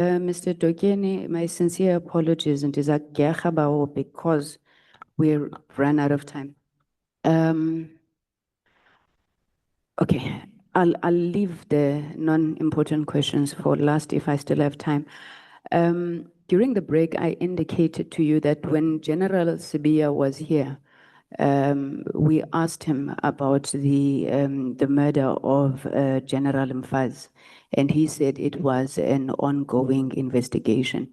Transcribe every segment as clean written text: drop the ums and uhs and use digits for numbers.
Mr. Dotyeni, my sincere apologies and because we're run out of time. Okay, I'll leave the non-important questions for last if I still have time. During the break, I indicated to you that when General Sibia was here, we asked him about the murder of General Mumfazi, and he said it was an ongoing investigation.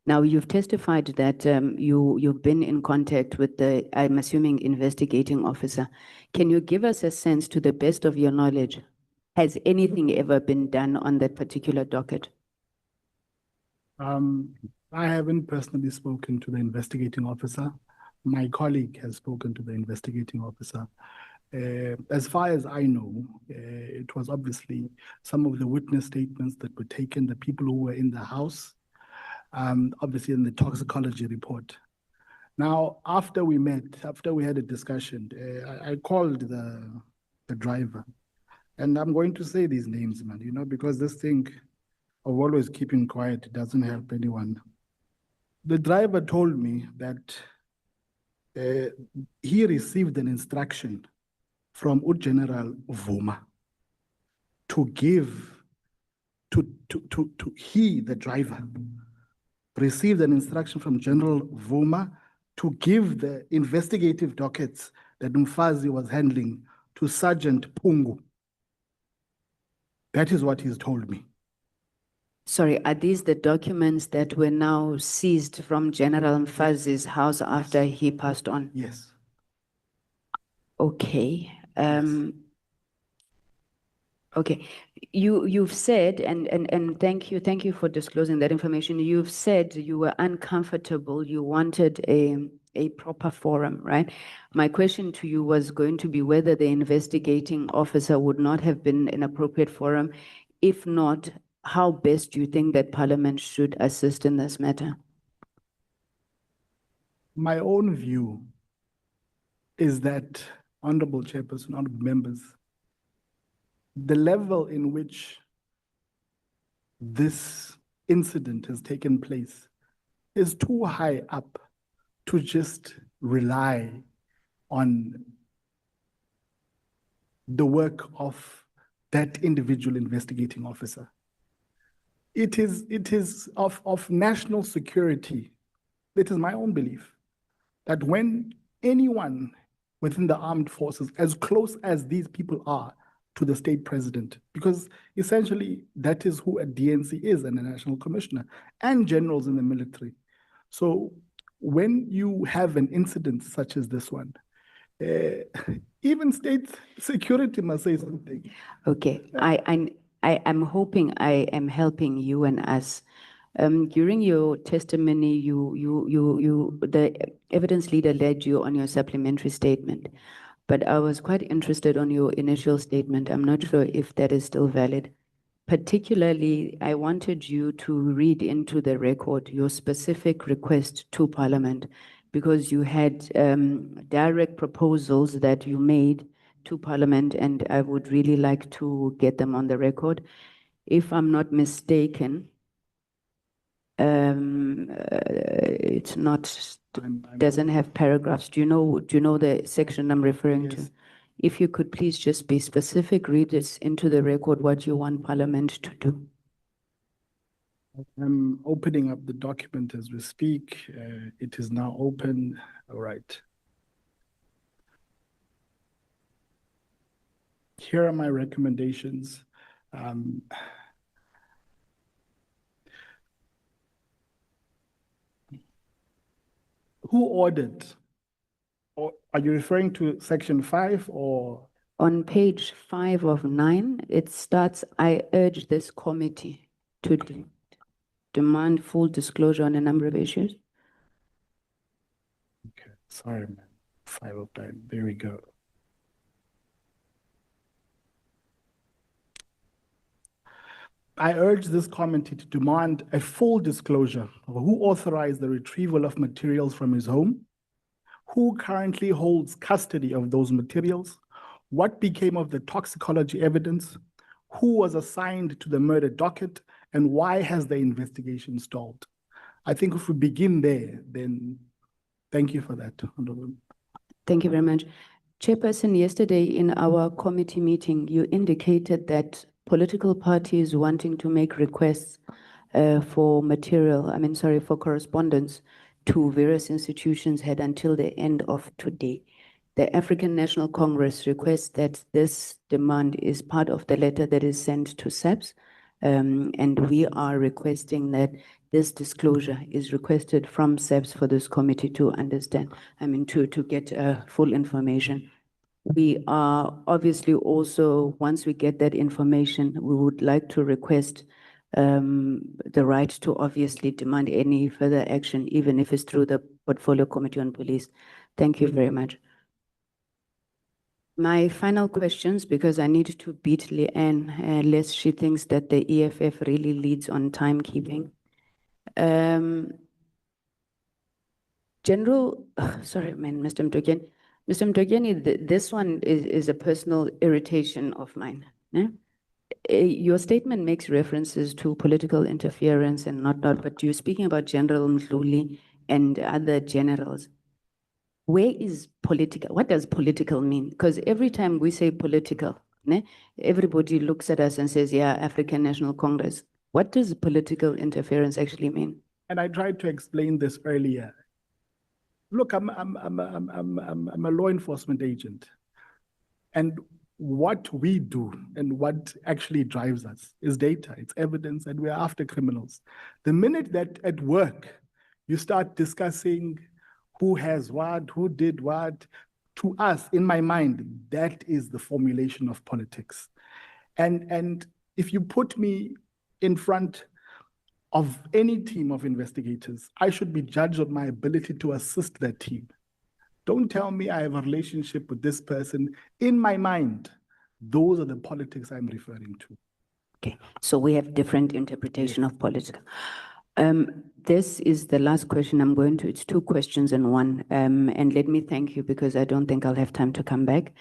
Now, you've testified that you've been in contact with the, I'm assuming, investigating officer. Can you give us a sense, to the best of your knowledge, has anything ever been done on that particular docket? I haven't personally spoken to the investigating officer. My colleague has spoken to the investigating officer. As far as I know, it was obviously some of the witness statements that were taken, the people who were in the house, obviously in the toxicology report. Now, after we met, after we had a discussion, I called the driver, and I'm going to say these names, man, because this thing of always keeping quiet doesn't help anyone. The driver told me that he received an instruction from General Vuma to give, he, the driver, received an instruction from General Vuma to give the investigative dockets that Mumfazi was handling to Sergeant Pungu. That is what he's told me. Sorry, are these the documents that were now seized from General Mumfazi's house after he passed on? Yes. Okay. Yes. Okay, you've said, and thank you for disclosing that information. You've said you were uncomfortable, you wanted a proper forum, right? My question to you was going to be whether the investigating officer would not have been an appropriate forum. If not, how best do you think that Parliament should assist in this matter? My own view is that, Honorable Chairperson, honorable members, the level in which this incident has taken place is too high up to just rely on the work of that individual investigating officer. It is of national security. It is my own belief that when anyone within the armed forces, as close as these people are to the state president, because essentially that is who a DNC is, and a national commissioner, and generals in the military. So when you have an incident such as this one, even state security must say something. Okay, I'm hoping I am helping you and us. During your testimony, the evidence leader led you on your supplementary statement, but I was quite interested on your initial statement. I'm not sure if that is still valid. Particularly, I wanted you to read into the record your specific request to Parliament, because you had direct proposals that you made to Parliament, and I would really like to get them on the record. If I'm not mistaken, it's not, doesn't have paragraphs. Do you know the section I'm referring to? If you could please just be specific, read this into the record what you want Parliament to do. I'm opening up the document as we speak. It is now open. All right. Here are my recommendations. Who ordered? Or are you referring to section 5 or? On page 5 of 9, it starts, I urge this committee to demand full disclosure on a number of issues. Okay, sorry, man. 5 of 9, there we go. I urge this committee to demand a full disclosure of who authorized the retrieval of materials from his home, who currently holds custody of those materials, what became of the toxicology evidence, who was assigned to the murder docket, and why has the investigation stalled? I think if we begin there, then thank you for that, Honorable. Thank you very much. Chairperson, yesterday in our committee meeting, you indicated that political parties wanting to make requests for correspondence to various institutions had until the end of today. The African National Congress requests that this demand is part of the letter that is sent to SAPS, and we are requesting that this disclosure is requested from SAPS for this committee to understand, to get full information. We are obviously also, once we get that information, we would like to request the right to obviously demand any further action, even if it's through the Portfolio Committee on Police. Thank you very much. My final questions, because I need to beat Leanne, lest she thinks that the EFF really leads on timekeeping. Mr. Dotyeni. Mr. Dotyeni, this one is a personal irritation of mine. Your statement makes references to political interference and not, but you're speaking about General Mdluli and other generals. Where is political? What does political mean? Because every time we say political, everybody looks at us and says, yeah, African National Congress. What does political interference actually mean? And I tried to explain this earlier. Look, I'm a law enforcement agent. And what we do and what actually drives us is data, it's evidence, and we're after criminals. The minute that at work, you start discussing who has what, who did what, to us, in my mind, that is the formulation of politics. And if you put me in front of any team of investigators, I should be judged on my ability to assist that team. Don't tell me I have a relationship with this person. In my mind, those are the politics I'm referring to. Okay, so we have different interpretation of politics. This is the last question I'm going to. It's two questions in one. And let me thank you because I don't think I'll have time to come back.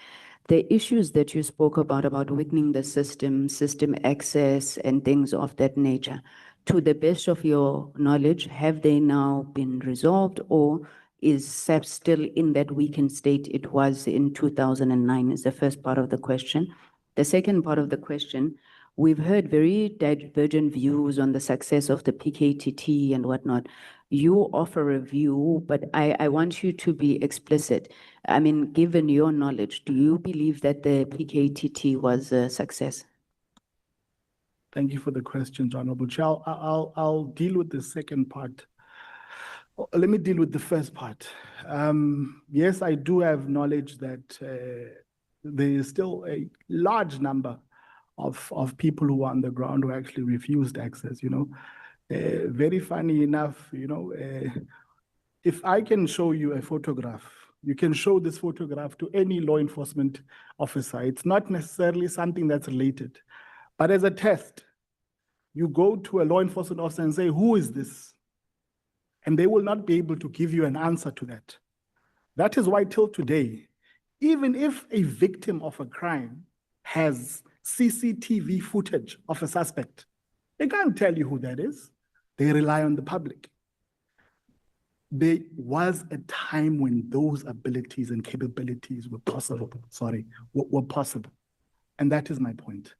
The issues that you spoke about weakening the system access, and things of that nature, to the best of your knowledge, have they now been resolved, or is SAPS still in that weakened state it was in 2009 is the first part of the question. The second part of the question, we've heard very divergent views on the success of the PKTT and whatnot. You offer a view, but I want you to be explicit. I mean, given your knowledge, do you believe that the PKTT was a success? Thank you for the question, Honorable Chair. I'll deal with the second part. Let me deal with the first part. Yes, I do have knowledge that there is still a large number of people who are on the ground who actually refused access, Very funny enough, if I can show you a photograph, you can show this photograph to any law enforcement officer. It's not necessarily something that's related. But as a test, you go to a law enforcement officer and say, who is this? And they will not be able to give you an answer to that. That is why till today, even if a victim of a crime has CCTV footage of a suspect, they can't tell you who that is. They rely on the public. There was a time when those abilities and capabilities were possible. Were possible. And that is my point.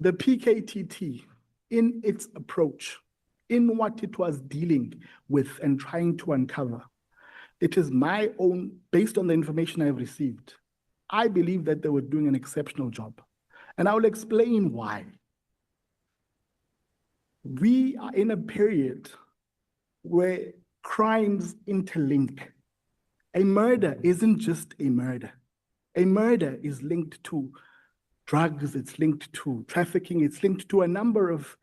The PKTT, in its approach, in what it was dealing with and trying to uncover, it is my own, based on the information I've received, I believe that they were doing an exceptional job. And I will explain why. We are in a period where crimes interlink. A murder isn't just a murder. A murder is linked to drugs, it's linked to trafficking, it's linked to a number of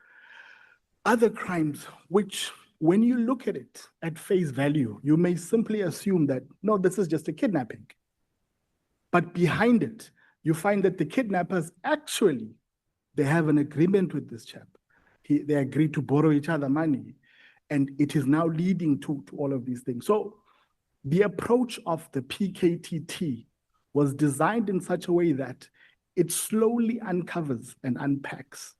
other crimes, which when you look at it at face value, you may simply assume that, no, this is just a kidnapping. But behind it, you find that the kidnappers actually, they have an agreement with this chap. They agreed to borrow each other money. And it is now leading to all of these things. So the approach of the PKTT was designed in such a way that it slowly uncovers and unpacks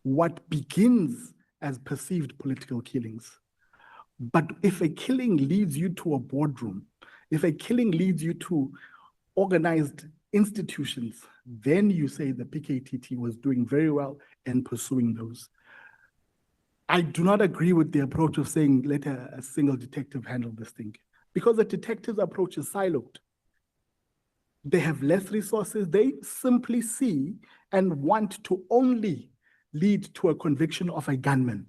what begins as perceived political killings. But if a killing leads you to a boardroom, if a killing leads you to organized institutions, then you say the PKTT was doing very well in pursuing those. I do not agree with the approach of saying let a single detective handle this thing, because the detective's approach is siloed. They have less resources. They simply see and want to only lead to a conviction of a gunman.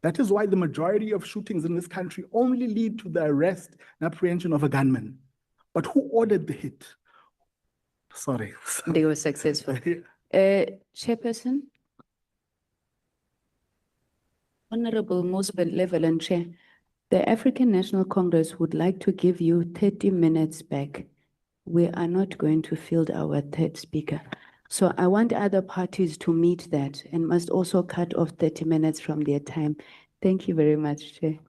That is why the majority of shootings in this country only lead to the arrest and apprehension of a gunman. But who ordered the hit? Sorry. They were successful. Chairperson? Honorable most benevolent Chair, the African National Congress would like to give you 30 minutes back. We are not going to field our third speaker. So I want other parties to meet that and must also cut off 30 minutes from their time. Thank you very much, Chair.